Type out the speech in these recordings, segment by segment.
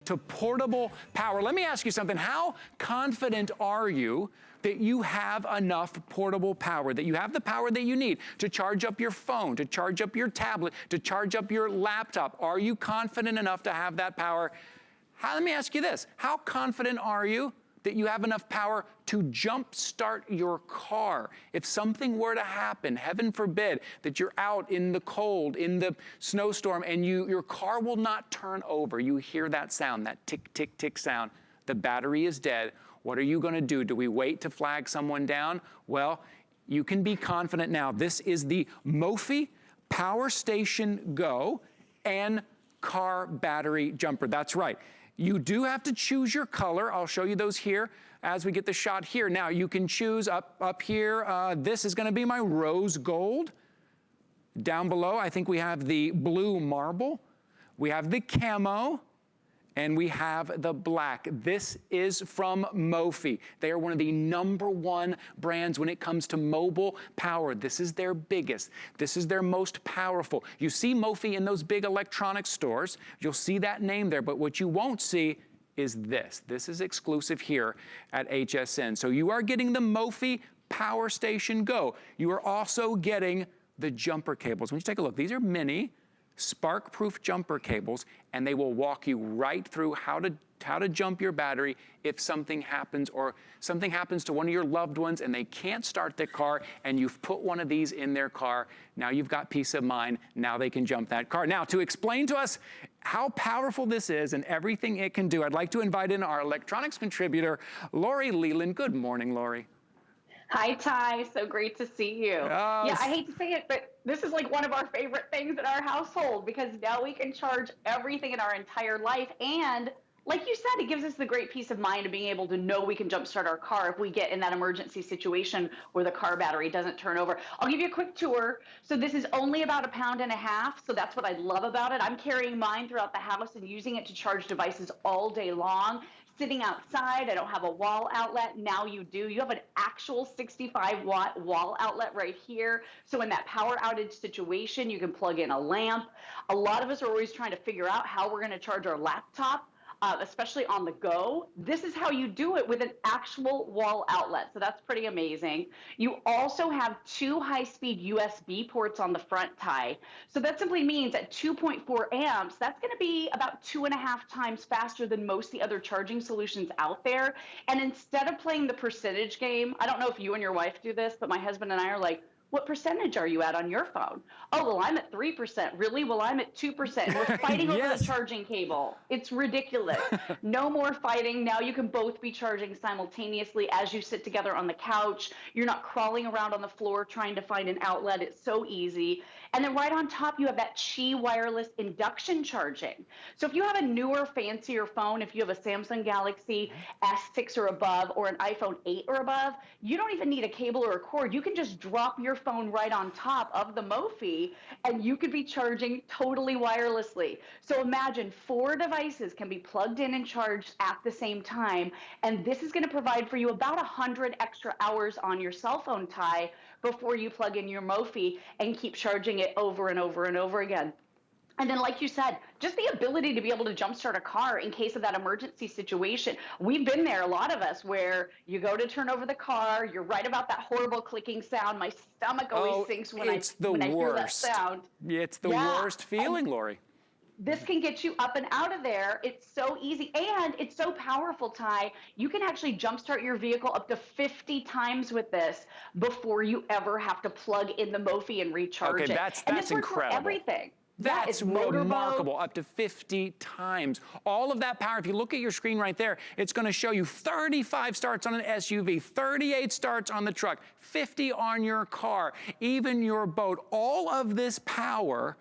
to portable power. Let me ask you something. How confident are you that you have enough portable power, that you have the power that you need to charge up your phone, to charge up your tablet, to charge up your laptop? Are you confident enough to have that power? Let me ask you this. How confident are you that you have enough power to jumpstart your car? If something were to happen, heaven forbid, that you're out in the cold, in the snowstorm, and your car will not turn over. You hear that sound, that tick, tick, tick sound. The battery is dead. What are you going to do? Do we wait to flag someone down? Well, you can be confident now. This is the Mophie Power Station Go and car battery jumper. That's right. You do have to choose your color. I'll show you those here as we get the shot here. Now, you can choose up here. This is going to be my rose gold. Down below, I think we have the blue marble. We have the camo. And we have the black. This is from Mophie. They are one of the #1 brands when it comes to mobile power. This is their biggest. This is their most powerful. You see Mophie in those big electronics stores. You'll see that name there, but what you won't see is this. This is exclusive here at HSN. So you are getting the Mophie Power Station Go. You are also getting the jumper cables. When you take a look, these are mini spark-proof jumper cables, and they will walk you right through how to jump your battery if something happens, or something happens to one of your loved ones and they can't start their car, and you've put one of these in their car. Now you've got peace of mind. Now they can jump that car. Now, to explain to us how powerful this is and everything it can do, I'd like to invite in our electronics contributor, Lori Leland. Good morning, Lori. Hi, Ty. So great to see you. Yeah, I hate to say it, but this is like one of our favorite things in our household, because now we can charge everything in our entire life. And like you said, it gives us the great peace of mind of being able to know we can jumpstart our car if we get in that emergency situation where the car battery doesn't turn over. I'll give you a quick tour. So this is only about 1.5 pounds. So that's what I love about it. I'm carrying mine throughout the house and using it to charge devices all day long. Sitting outside, I don't have a wall outlet. Now you do. You have an actual 65-watt wall outlet right here. So in that power outage situation, you can plug in a lamp. A lot of us are always trying to figure out how we're going to charge our laptop, especially on the go. This is how you do it with an actual wall outlet. So that's pretty amazing. You also have 2 high-speed USB ports on the front, Ty. So that simply means at 2.4 amps, that's going to be about 2.5 times faster than most of the other charging solutions out there. And instead of playing the percentage game, I don't know if you and your wife do this, but my husband and I are like, what percentage are you at on your phone? Oh, well, I'm at 3%. Really? Well, I'm at 2%. We're fighting over the charging cable. It's ridiculous. No more fighting. Now you can both be charging simultaneously as you sit together on the couch. You're not crawling around on the floor trying to find an outlet. It's so easy. And then right on top, you have that Qi wireless induction charging. So if you have a newer, fancier phone, if you have a Samsung Galaxy S6 or above, or an iPhone 8 or above, you don't even need a cable or a cord. You can just drop your phone right on top of the Mophie, and you could be charging totally wirelessly. So imagine 4 devices can be plugged in and charged at the same time, and this is going to provide for you about 100 extra hours on your cell phone, Ty, before you plug in your Mophie and keep charging it over and over and over again. And then, like you said, just the ability to be able to jumpstart a car in case of that emergency situation. We've been there, a lot of us, where you go to turn over the car, you're right about that horrible clicking sound. My stomach always sinks when I hear that sound. It's the worst feeling, Lori. This can get you up and out of there. It's so easy, and it's so powerful, Ty. You can actually jumpstart your vehicle up to 50 times with this before you ever have to plug in the Mophie and recharge it. That's and this incredible. Works for everything. That's remarkable, up to 50 times. All of that power, if you look at your screen right there, it's going to show you 35 starts on an SUV, 38 starts on the truck, 50 on your car, even your boat. All of this power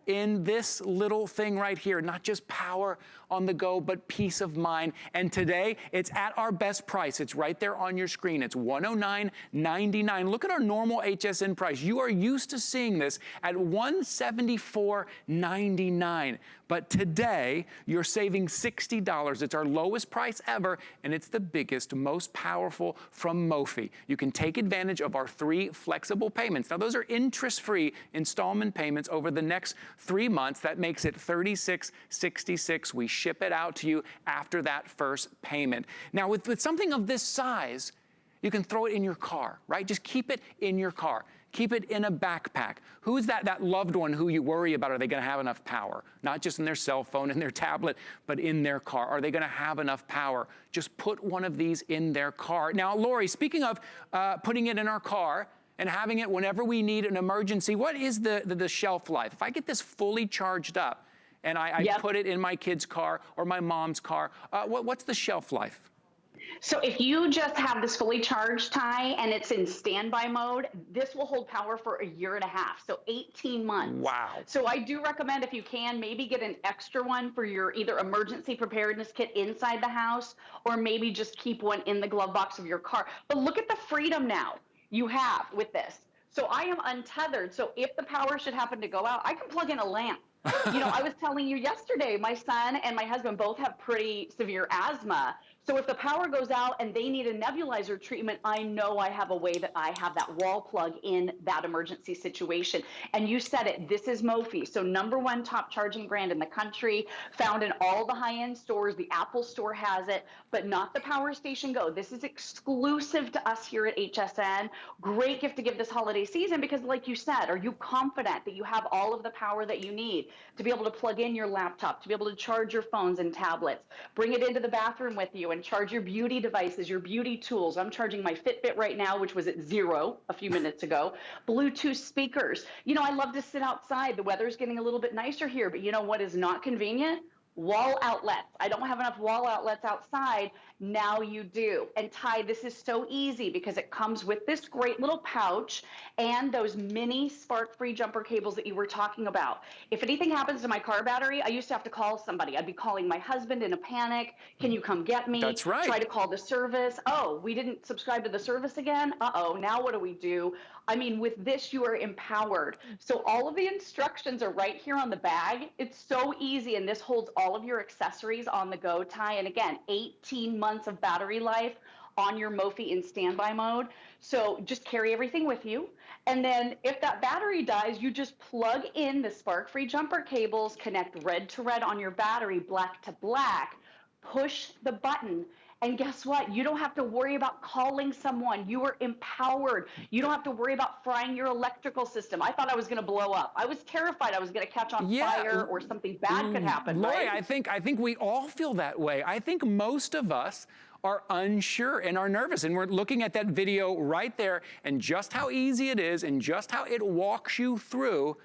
in this little thing right here, not just power on the go, but peace of mind. And today, it's at our best price. It's right there on your screen. It's $109.99. Look at our normal HSN price. You are used to seeing this at $174.99. But today, you're saving $60. It's our lowest price ever, and it's the biggest, most powerful from Mophie. You can take advantage of our 3 flexible payments. Now, those are interest-free installment payments over the next 3 months. That makes it $36.66. We ship it out to you after that first payment. Now, with something of this size, you can throw it in your car, right? Just keep it in your car. Keep it in a backpack. Who's that loved one who you worry about? Are they going to have enough power? Not just in their cell phone, in their tablet, but in their car. Are they going to have enough power? Just put one of these in their car. Now, Lori, speaking of putting it in our car and having it whenever we need an emergency, what is the shelf life? If I get this fully charged up and I put it in my kid's car or my mom's car, what's the shelf life? So if you just have this fully charged, Ty, and it's in standby mode, this will hold power for 1.5 years, so 18 months. Wow. So I do recommend, if you can, maybe get an extra one for your either emergency preparedness kit inside the house, or maybe just keep one in the glove box of your car. But look at the freedom now you have with this. So I am untethered. So if the power should happen to go out, I can plug in a lamp. You know, I was telling you yesterday, my son and my husband both have pretty severe asthma. So if the power goes out and they need a nebulizer treatment, I know I have a way that I have that wall plug in that emergency situation. And you said it, this is Mophie. So #1 top charging brand in the country, found in all the high-end stores. The Apple Store has it, but not the Power Station Go. This is exclusive to us here at HSN. Great gift to give this holiday season because, like you said, are you confident that you have all of the power that you need to be able to plug in your laptop, to be able to charge your phones and tablets, bring it into the bathroom with you and charge your beauty devices, your beauty tools. I'm charging my Fitbit right now, which was at 0 a few minutes ago. Bluetooth speakers. You know, I love to sit outside. The weather's getting a little bit nicer here, but you know what is not convenient? Wall outlets. I don't have enough wall outlets outside. Now you do. And Ty, this is so easy because it comes with this great little pouch and those mini spark-free jumper cables that you were talking about. If anything happens to my car battery, I used to have to call somebody. I'd be calling my husband in a panic. Can you come get me? That's right. Try to call the service. Oh, we didn't subscribe to the service again? Uh-oh, now what do we do? I mean, with this, you are empowered. So all of the instructions are right here on the bag. It's so easy, and this holds all of your accessories on the go, Ty. And again, 18 months of battery life on your Mophie in standby mode. So just carry everything with you. And then if that battery dies, you just plug in the spark-free jumper cables, connect red to red on your battery, black to black, push the button. And guess what? You don't have to worry about calling someone. You are empowered. You don't have to worry about frying your electrical system. I thought I was going to blow up. I was terrified I was going to catch on fire or something bad could happen. Lori, right? I think we all feel that way. I think most of us are unsure and are nervous. And we're looking at that video right there and just how easy it is and just how it walks you through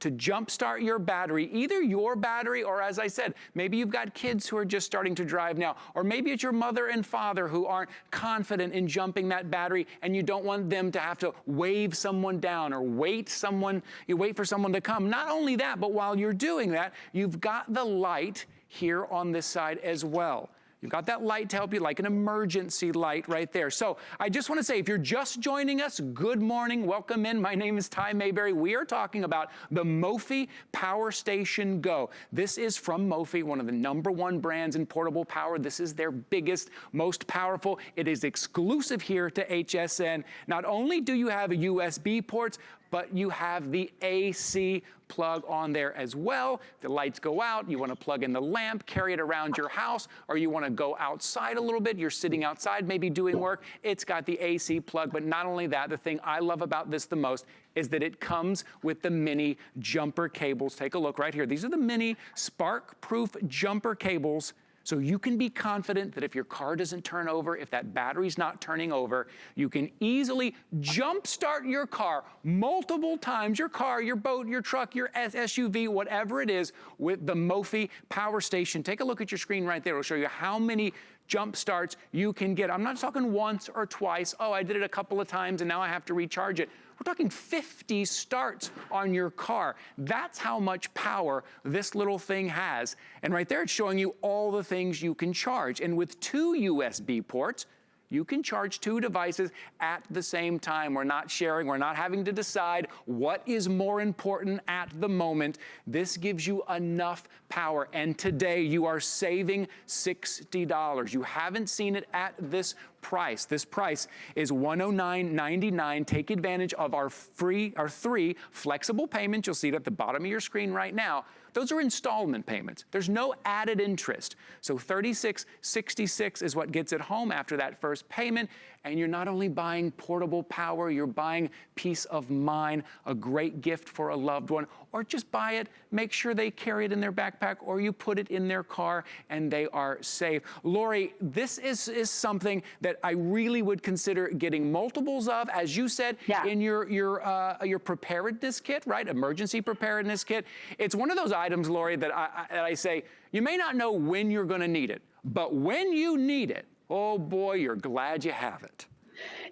to jumpstart your battery, either your battery or, as I said, maybe you've got kids who are just starting to drive now, or maybe it's your mother and father who aren't confident in jumping that battery and you don't want them to have to wave someone down or wait for someone to come. Not only that, but while you're doing that, you've got the light here on this side as well. You've got that light to help you, like an emergency light right there. So I just want to say, if you're just joining us, good morning, welcome in. My name is Ty Mayberry. We are talking about the Mophie Power Station Go. This is from Mophie, one of the #1 brands in portable power. This is their biggest, most powerful. It is exclusive here to HSN. Not only do you have USB ports, but you have the AC plug on there as well. If the lights go out, you want to plug in the lamp, carry it around your house, or you want to go outside a little bit, you're sitting outside maybe doing work, it's got the AC plug. But not only that, the thing I love about this the most is that it comes with the mini jumper cables. Take a look right here. These are the mini spark-proof jumper cables. So you can be confident that if your car doesn't turn over, if that battery's not turning over, you can easily jumpstart your car multiple times, your car, your boat, your truck, your SUV, whatever it is, with the Mophie Power Station. Take a look at your screen right there. It'll show you how many jump starts you can get. I'm not talking once or twice. Oh, I did it a couple of times and now I have to recharge it. We're talking 50 starts on your car. That's how much power this little thing has. And right there, it's showing you all the things you can charge. And with 2 USB ports, You can charge 2 devices at the same time. We're not sharing. We're not having to decide what is more important at the moment. This gives you enough power. And today you are saving $60. You haven't seen it at this price. This price is $109.99. Take advantage of our 3 flexible payments. You'll see it at the bottom of your screen right now. Those are installment payments. There's no added interest. So $36.66 is what gets it home after that first payment. And you're not only buying portable power, you're buying peace of mind, a great gift for a loved one, or just buy it, make sure they carry it in their backpack, or you put it in their car and they are safe. Lori, this is something that I really would consider getting multiples of, as you said, in your preparedness kit, right? Emergency preparedness kit. It's one of those items, Lori, that I say, you may not know when you're gonna need it, but when you need it, oh boy, you're glad you have it.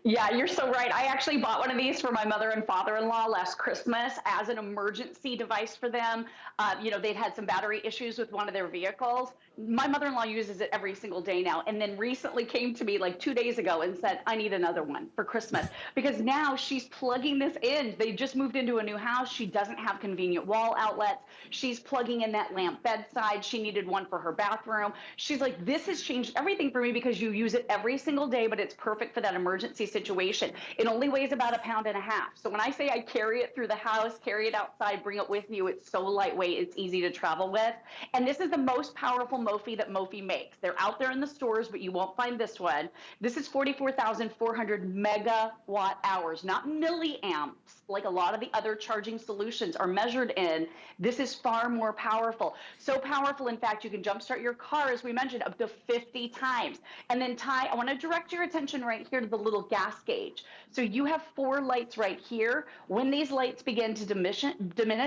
Yeah, you're so right. I actually bought one of these for my mother and father-in-law last Christmas as an emergency device for them. You know, they'd had some battery issues with one of their vehicles. My mother-in-law uses it every single day now, and then recently came to me like 2 days ago and said, I need another one for Christmas, because now she's plugging this in. They just moved into a new house. She doesn't have convenient wall outlets. She's plugging in that lamp bedside. She needed one for her bathroom. She's like, this has changed everything for me because you use it every single day, but it's perfect for that emergency situation. It only weighs about 1.5 pounds. So when I say I carry it through the house, carry it outside, bring it with you, it's so lightweight, it's easy to travel with. And this is the most powerful Mophie that Mophie makes. They're out there in the stores, but you won't find this one. This is 44,400 megawatt hours, not milliamps, like a lot of the other charging solutions are measured in. This is far more powerful. So powerful, in fact, you can jumpstart your car, as we mentioned, up to 50 times. And then Ty, I want to direct your attention right here to the little gas gauge. So you have 4 lights right here. When these lights begin to diminish,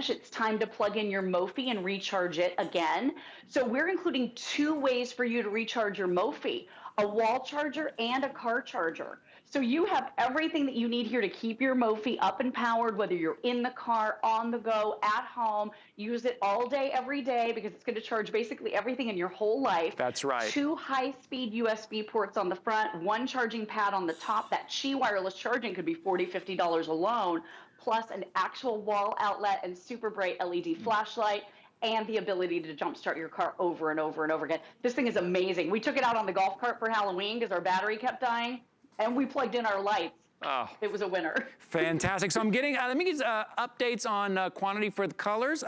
it's time to plug in your Mophie and recharge it again. So we're including 2 ways for you to recharge your Mophie, a wall charger and a car charger. So you have everything that you need here to keep your Mophie up and powered, whether you're in the car, on the go, at home. Use it all day, every day, because it's going to charge basically everything in your whole life. That's right. 2 high-speed USB ports on the front, 1 charging pad on the top. That Qi wireless charging could be $40, $50 alone, plus an actual wall outlet and super bright LED flashlight, and the ability to jumpstart your car over and over and over again. This thing is amazing. We took it out on the golf cart for Halloween because our battery kept dying, and we plugged in our lights. Oh, it was a winner. Fantastic. So I'm getting, let me get updates on quantity for the colors.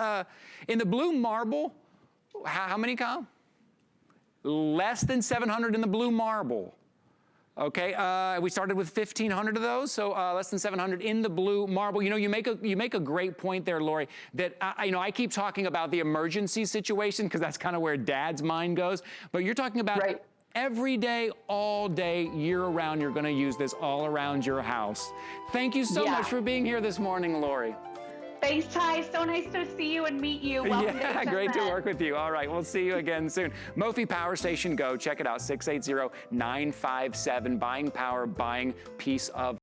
In the blue marble, how many come? Less than 700 in the blue marble. Okay, we started with 1,500 of those, so less than 700 in the blue marble. You know, you make a great point there, Lori, that, you know, I keep talking about the emergency situation because that's kind of where Dad's mind goes, but you're talking about every day, all day, year-round, you're going to use this all around your house. Thank you so much for being here this morning, Lori. Thanks, Ty. So nice to see you and meet you. Welcome to great to work with you. All right, we'll see you again soon. Mophie Power Station Go. Check it out, 680-957. Buying power, buying peace of